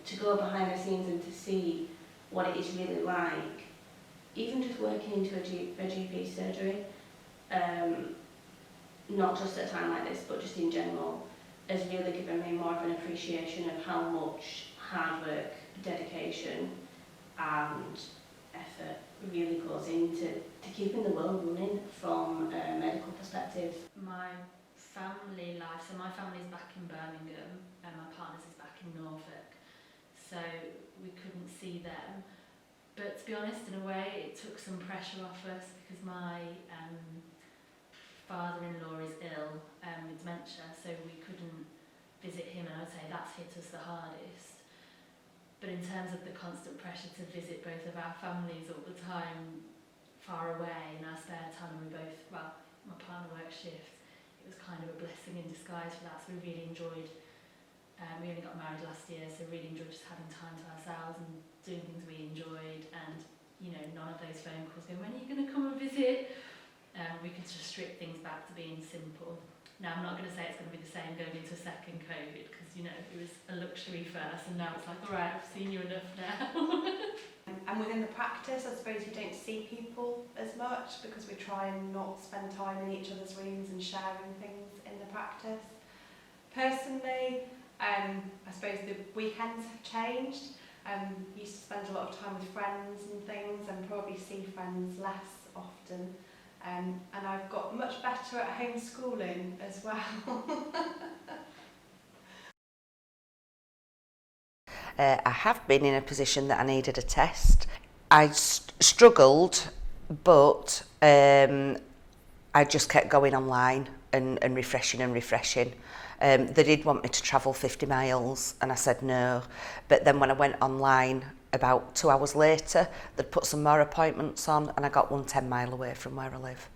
to go behind the scenes and to see what it is really like, even just working into a GP surgery, not just at a time like this, but just in general, has really given me more of an appreciation of how much hard work, dedication and effort really goes into keeping the world running from a medical perspective. My family life, so my family's back in Birmingham and my partner's is back in Norfolk, so we couldn't see them. But to be honest, in a way, it took some pressure off us because my father-in-law is ill with dementia, so we couldn't visit him, and I would say that's hit us the hardest. But in terms of the constant pressure to visit both of our families all the time, far away, in our spare time, we both, well, my partner works shifts, it was kind of a blessing in disguise for that, so we really enjoyed, we only got married last year, so really enjoyed just having time to ourselves and doing things we enjoyed, and you know, none of those phone calls going, when are you going to come and visit? We could just strip things back to being simple. Now, I'm not going to say it's going to be the same going into a second COVID, because you know, it was a luxury first, and now it's like, all right, I've seen you enough now. And within the practice, I suppose you don't see people as much because we try and not spend time in each other's rooms and sharing things in the practice. Personally, I suppose the weekends have changed. Used to spend a lot of time with friends and things, and probably see friends less often. And I've got much better at homeschooling as well. I have been in a position that I needed a test. I struggled, but I just kept going online and refreshing and refreshing. They did want me to travel 50 miles and I said no. But then when I went online, about 2 hours later, they'd put some more appointments on and I got one 10 mile away from where I live.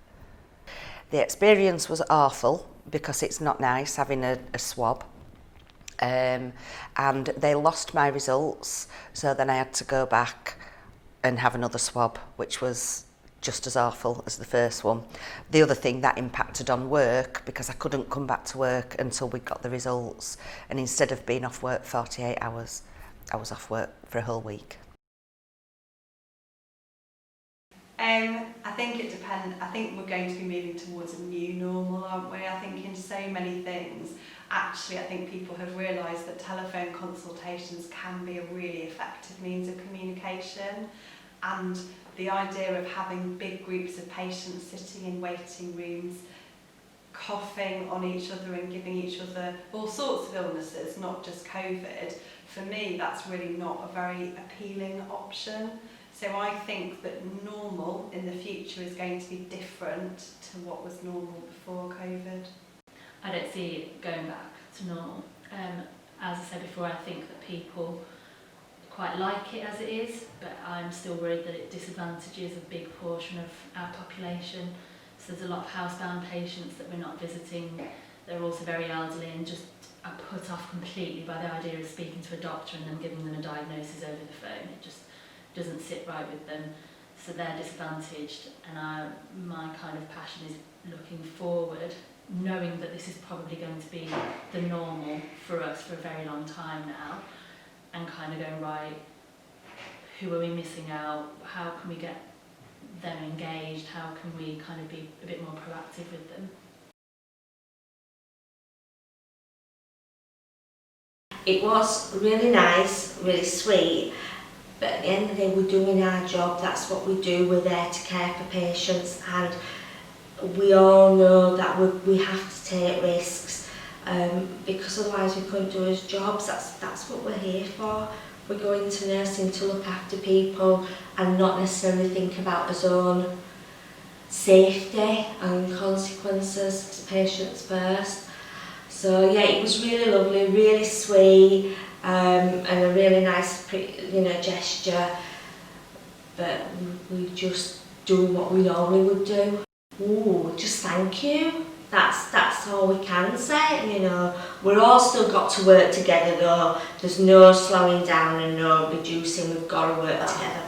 The experience was awful because it's not nice having a swab. And they lost my results, so then I had to go back and have another swab, which was just as awful as the first one. The other thing that impacted on work, because I couldn't come back to work until we got the results, and instead of being off work 48 hours, I was off work for a whole week. I think it depends. I think we're going to be moving towards a new normal, aren't we? I think in so many things, actually I think people have realised that telephone consultations can be a really effective means of communication, and the idea of having big groups of patients sitting in waiting rooms, coughing on each other and giving each other all sorts of illnesses, not just COVID, for me that's really not a very appealing option. So I think that normal in the future is going to be different to what was normal before COVID. I don't see it going back to normal. As I said before, I think that people quite like it as it is, but I'm still worried that it disadvantages a big portion of our population. So there's a lot of housebound patients that we're not visiting. They're also very elderly and just are put off completely by the idea of speaking to a doctor and then giving them a diagnosis over the phone. It just doesn't sit right with them, so they're disadvantaged, and my kind of passion is looking forward, knowing that this is probably going to be the normal for us for a very long time now, and kind of going, right, who are we missing out, how can we get them engaged, how can we kind of be a bit more proactive with them. It was really nice, really sweet. But at the end of the day, we're doing our job, that's what we do, we're there to care for patients, and we all know that we have to take risks, because otherwise we couldn't do our jobs. That's what we're here for. We're going to nursing to look after people and not necessarily think about our own safety and consequences to patients first. So yeah, it was really lovely, really sweet. And a really nice, gesture, but we just do what we normally would do. Ooh, just thank you. That's all we can say. We're all still got to work together though. There's no slowing down and no reducing. We've got to work together.